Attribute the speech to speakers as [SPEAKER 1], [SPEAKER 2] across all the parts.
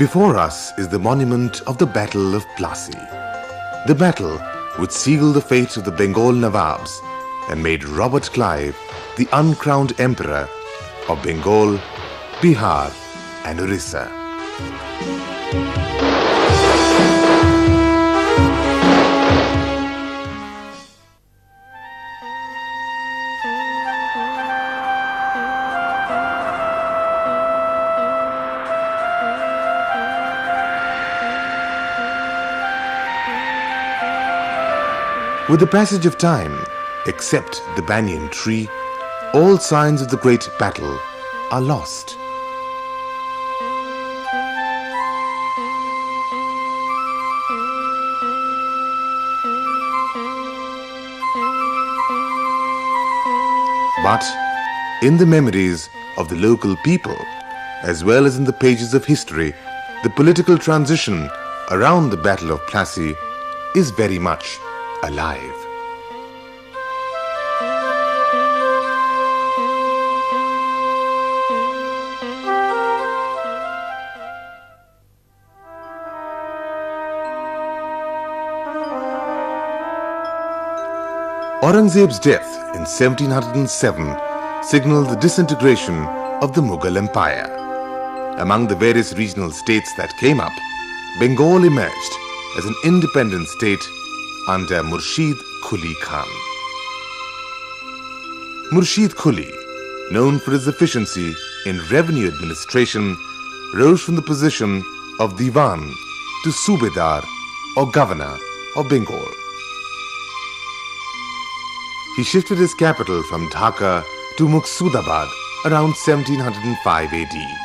[SPEAKER 1] Before us is the monument of the Battle of Plassey. The battle which sealed the fate of the Bengal Nawabs and made Robert Clive the uncrowned emperor of Bengal, Bihar and Orissa. With the passage of time, except the banyan tree, all signs of the great battle are lost. But in the memories of the local people, as well as in the pages of history, the political transition around the Battle of Plassey is very much alive. Aurangzeb's death in 1707 signaled the disintegration of the Mughal Empire. Among the various regional states that came up, Bengal emerged as an independent state under Murshid Quli Khan. Murshid Quli, known for his efficiency in revenue administration, rose from the position of Diwan to Subedar or governor of Bengal. He shifted his capital from Dhaka to Muqsudabad around 1705 AD.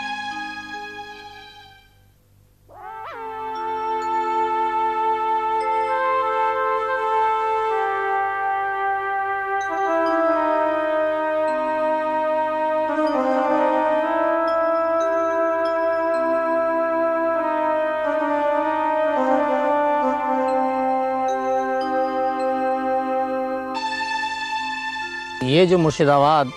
[SPEAKER 2] ये जो मुर्शिदाबाद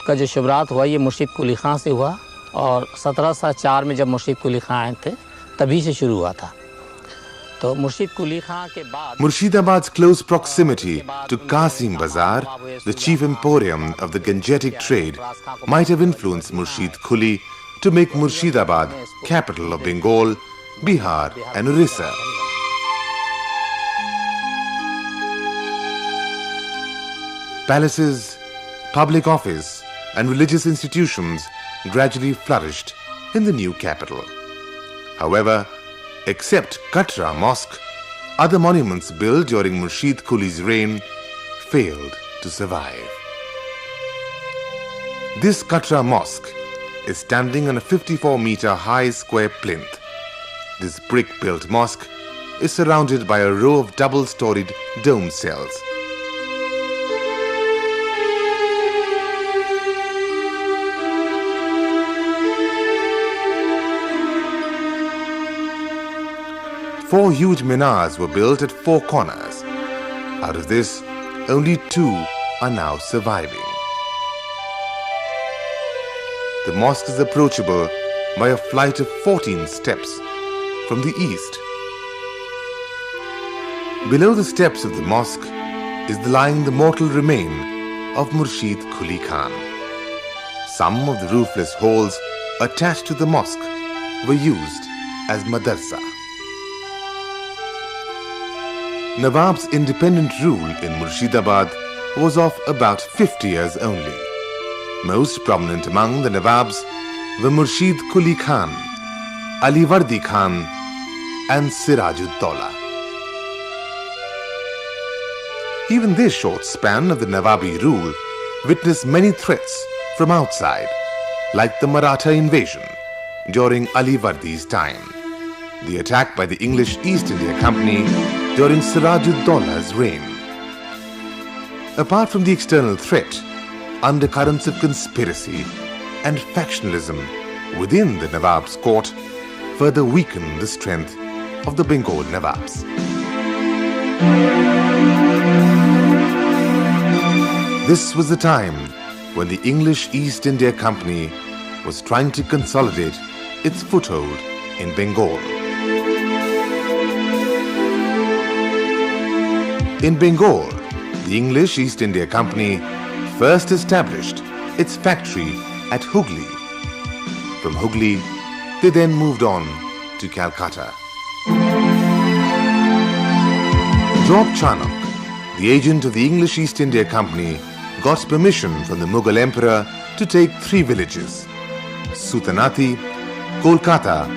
[SPEAKER 2] का जो शुरुआत हुआ ये मुर्शिद कुली खां से हुआ और 1704 में जब मुर्शिद कुली खां आए थे तभी से शुरू हुआ था। तो मुर्शिद कुली खां के बाद
[SPEAKER 1] Murshidabad's close proximity to Qasim Bazar, the chief emporium of the Gangetic trade, might have influenced Murshid Quli to make Murshidabad capital of Bengal, Bihar and Orissa. Palaces, public office and religious institutions gradually flourished in the new capital. However, except Katra Mosque, other monuments built during Murshid Quli's reign failed to survive. This Katra Mosque is standing on a 54-meter high square plinth. This brick-built mosque is surrounded by a row of double-storied dome cells. Four huge minars were built at four corners. Out of this, only two are now surviving. The mosque is approachable by a flight of 14 steps from the east. Below the steps of the mosque is lying the mortal remain of Murshid Quli Khan. Some of the roofless halls attached to the mosque were used as madrasa. Nawab's independent rule in Murshidabad was of about 50 years only. Most prominent among the Nawabs were Murshid Quli Khan, Alivardi Khan and Siraj-ud-Dawla. Even this short span of the Nawabi rule witnessed many threats from outside, like the Maratha invasion during Alivardi's time, the attack by the English East India Company during Siraj-ud-Dawla's reign. Apart from the external threat, undercurrents of conspiracy and factionalism within the Nawab's court further weakened the strength of the Bengal Nawabs. This was the time when the English East India Company was trying to consolidate its foothold in Bengal. In Bengal, the English East India Company first established its factory at Hooghly. From Hooghly, they then moved on to Calcutta. Job Chanak, the agent of the English East India Company, got permission from the Mughal Emperor to take 3 villages, Sutanati, Kolkata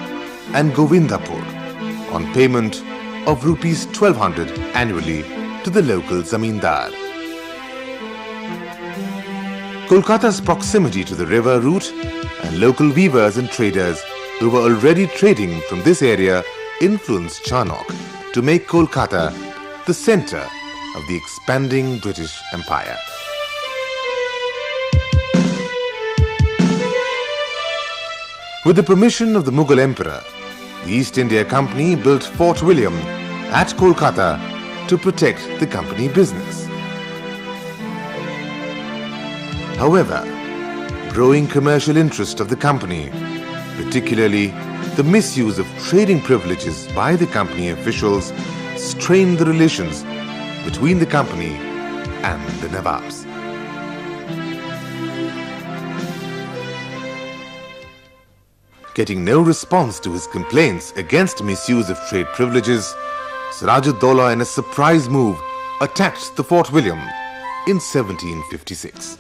[SPEAKER 1] and Govindapur, on payment of rupees 1200 annually to the local zamindar. Kolkata's proximity to the river route and local weavers and traders who were already trading from this area influenced Chanak to make Kolkata the center of the expanding British Empire. With the permission of the Mughal Emperor, the East India Company built Fort William at Kolkata to protect the company business. However, growing commercial interest of the company, particularly the misuse of trading privileges by the company officials, strained the relations between the company and the Nawabs. Getting no response to his complaints against misuse of trade privileges, Siraj-ud-Daulah, in a surprise move, attacked the Fort William in 1756.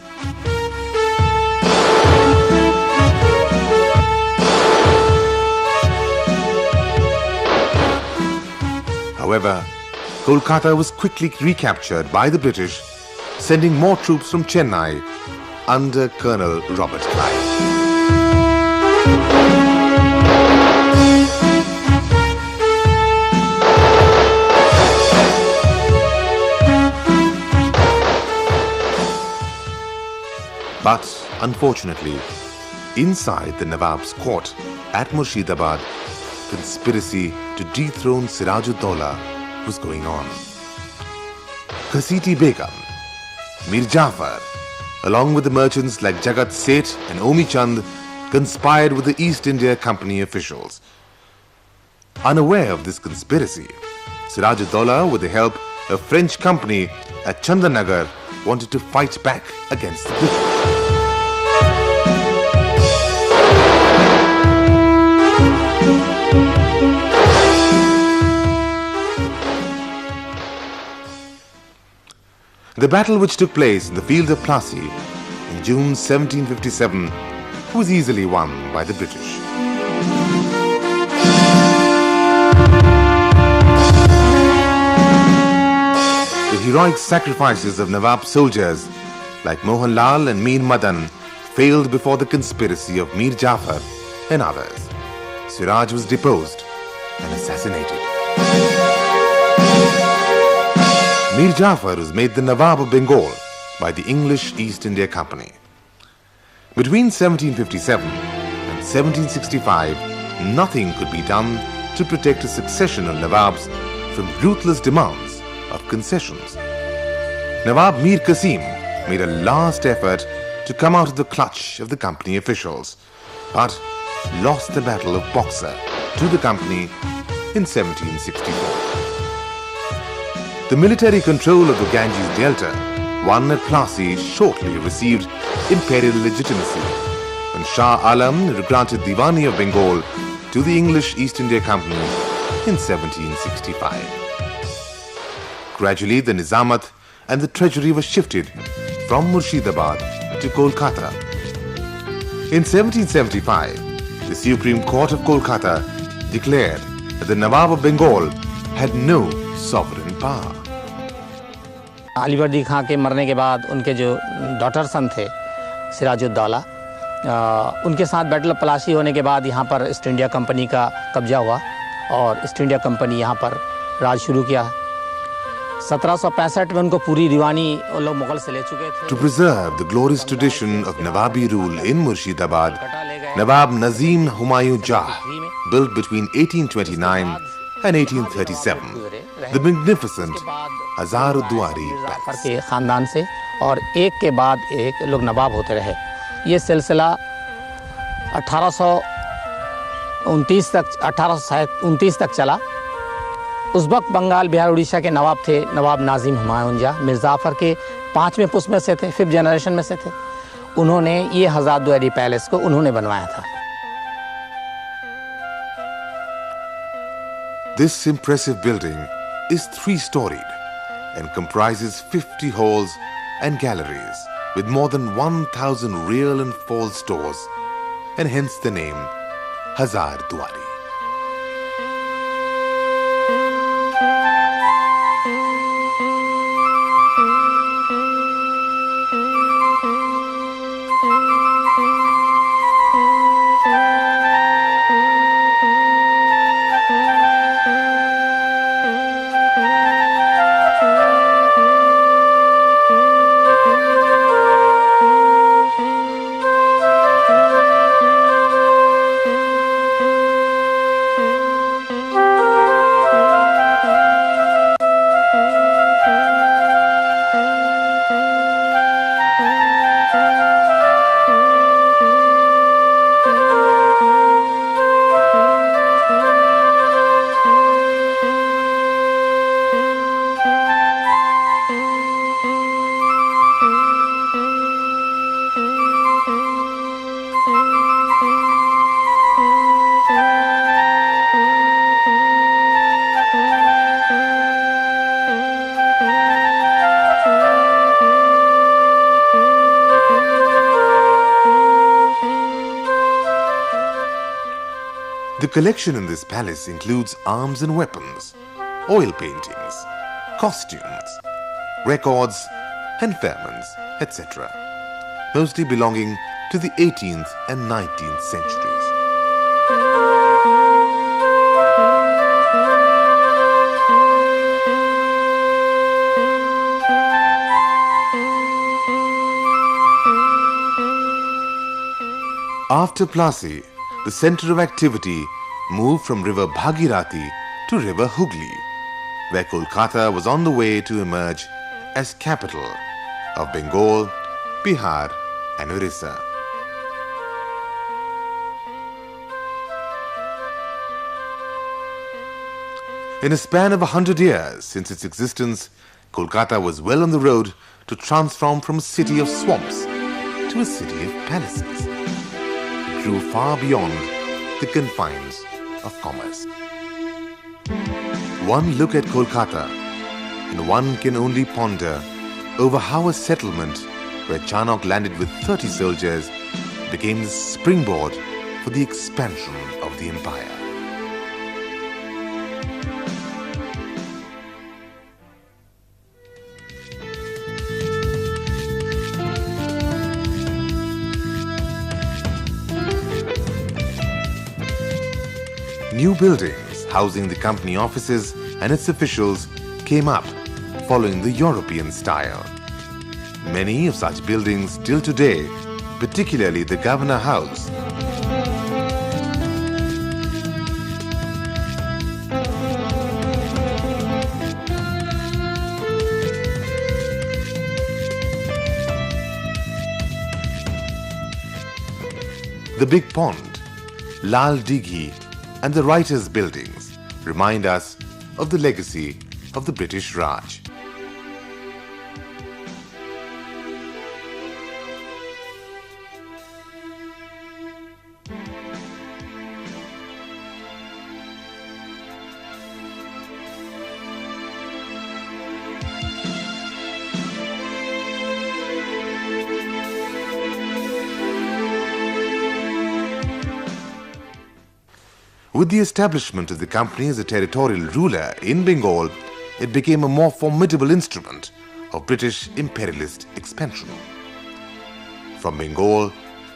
[SPEAKER 1] However, Kolkata was quickly recaptured by the British, sending more troops from Chennai under Colonel Robert Clive. But unfortunately, inside the Nawab's court at Murshidabad, conspiracy to dethrone Siraj-ud-Daulah was going on. Ghasiti Begum, Mir Jafar, along with the merchants like Jagat Seth and Omi Chand, conspired with the East India Company officials. Unaware of this conspiracy, Siraj-ud-Daulah, with the help of French company at Chandanagar, wanted to fight back against the British. The battle which took place in the field of Plassey in June 1757 was easily won by the British. The heroic sacrifices of Nawab soldiers like Mohan Lal and Mir Madan failed before the conspiracy of Mir Jafar and others. Siraj was deposed and assassinated. Mir Jafar was made the Nawab of Bengal by the English East India Company. Between 1757 and 1765, nothing could be done to protect a succession of Nawabs from ruthless demands of concessions. Nawab Mir Qasim made a last effort to come out of the clutch of the company officials, but lost the Battle of Boxer to the company in 1764. The military control of the Ganges Delta, won at Plassey, shortly received imperial legitimacy when Shah Alam granted Diwani of Bengal to the English East India Company in 1765. Gradually, the Nizamat and the treasury were shifted from Murshidabad to Kolkata. In 1775, the Supreme Court of Kolkata declared that the Nawab of Bengal had no sovereign power.
[SPEAKER 2] Alivardi खां के मरने के बाद उनके जो daughter सन थे सिराजुद्दौला, उनके साथ battle of Plassey होने के बाद यहाँ पर ईस्ट इंडिया कंपनी का कब्जा हुआ और ईस्ट इंडिया कंपनी यहाँ पर राज शुरू किया। 1765 में उनको पूरी दीवानी वो लोग मुगल से ले चुके थे।
[SPEAKER 1] To preserve the glorious tradition of Nawabi rule in Murshidabad, Nawab Nazim Humayun Jah built between 1829 and 1837 the magnificent Hazar-Duari Palace.
[SPEAKER 2] के खानदान से और एक के बाद एक लोग नवाब होते रहे। ये सिलसिला 1829 तक चला। उस वक्त बंगाल, बिहार, उड़ीसा के नवाब थे, नवाब नाजिम हुमायूं जा, मिर्ज़ाफ़र के 5वें पुष्प में से थे, 5th जनरेशन में से थे। उन्होंने ये हज़ारदुआरी पैलेस को उन्होंने बनवाया था।
[SPEAKER 1] This impressive building is 3-storied and comprises 50 halls and galleries with more than 1,000 real and false stores, and hence the name Hazarduari. The collection in this palace includes arms and weapons, oil paintings, costumes, records and firmans, etc., mostly belonging to the 18th and 19th centuries. After Plassey, the center of activity moved from river Bhagirathi to river Hooghly, where Kolkata was on the way to emerge as capital of Bengal, Bihar and Orissa. In a span of 100 years since its existence, Kolkata was well on the road to transform from a city of swamps to a city of palaces. It grew far beyond the confines of commerce. One look at Kolkata and one can only ponder over how a settlement where Chanakya landed with 30 soldiers became the springboard for the expansion of the empire. New buildings housing the company offices and its officials came up following the European style. Many of such buildings still today, particularly the Governor House, the Big Pond, Lal Dighi and the Writers' Buildings remind us of the legacy of the British Raj. With the establishment of the company as a territorial ruler in Bengal, it became a more formidable instrument of British imperialist expansion. From Bengal,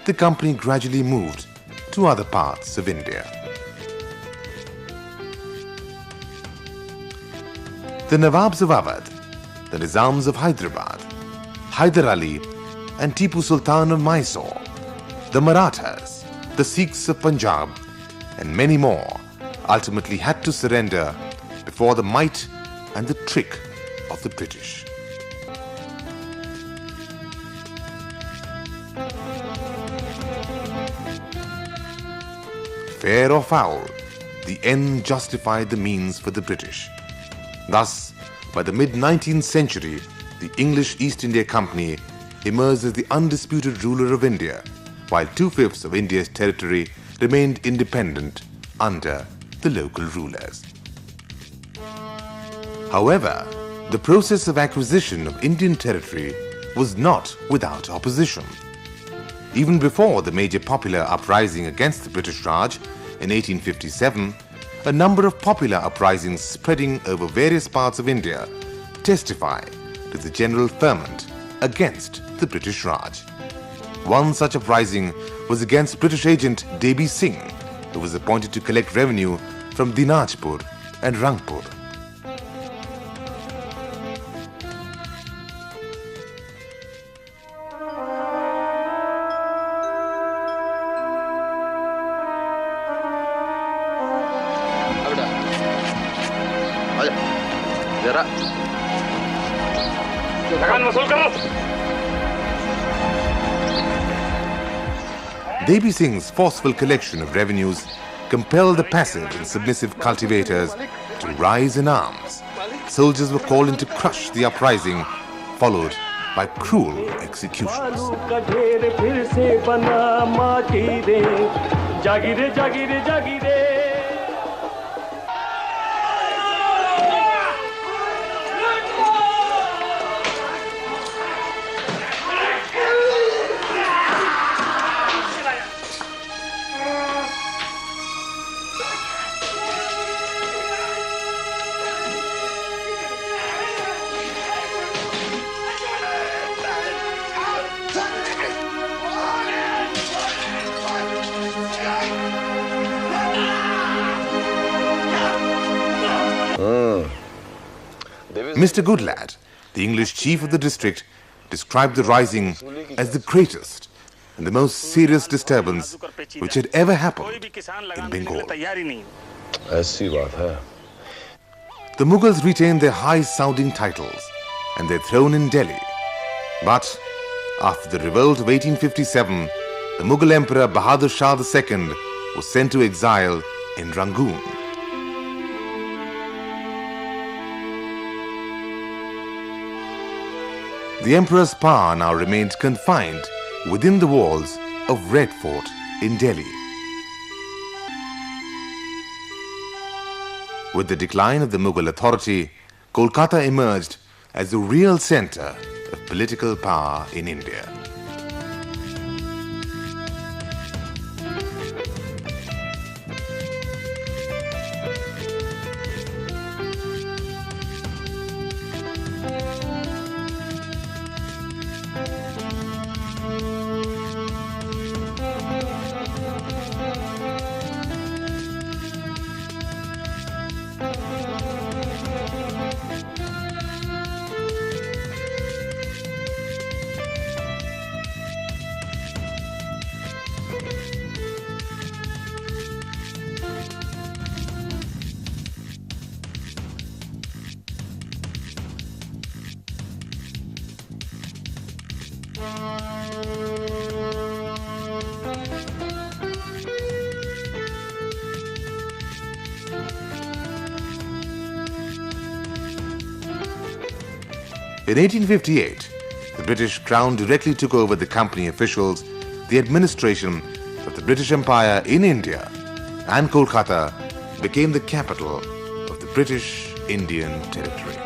[SPEAKER 1] the company gradually moved to other parts of India. The Nawabs of Awadh, the Nizams of Hyderabad, Hyder Ali and Tipu Sultan of Mysore, the Marathas, the Sikhs of Punjab, and many more ultimately had to surrender before the might and the trick of the British. fair or foul, the end justified the means for the British. Thus, by the mid-19th century, the English East India Company emerged as the undisputed ruler of India, while 2/5 of India's territory remained independent under the local rulers. However, the process of acquisition of Indian territory was not without opposition. Even before the major popular uprising against the British Raj in 1857, a number of popular uprisings spreading over various parts of India testify to the general ferment against the British Raj. One such uprising was against British agent Debi Singh, who was appointed to collect revenue from Dinajpur and Rangpur. Debi Singh's forceful collection of revenues compelled the passive and submissive cultivators to rise in arms. Soldiers were called in to crush the uprising, followed by cruel executions. Mr. Goodlad, the English chief of the district, described the rising as the greatest and the most serious disturbance which had ever happened in Bengal. The Mughals retained their high-sounding titles and their throne in Delhi. But after the revolt of 1857, the Mughal Emperor Bahadur Shah II was sent to exile in Rangoon. The emperor's power now remained confined within the walls of Red Fort in Delhi. With the decline of the Mughal authority, Kolkata emerged as the real center of political power in India. In 1858, the British Crown directly took over the company officials the administration of the British Empire in India, and Kolkata became the capital of the British Indian Territory.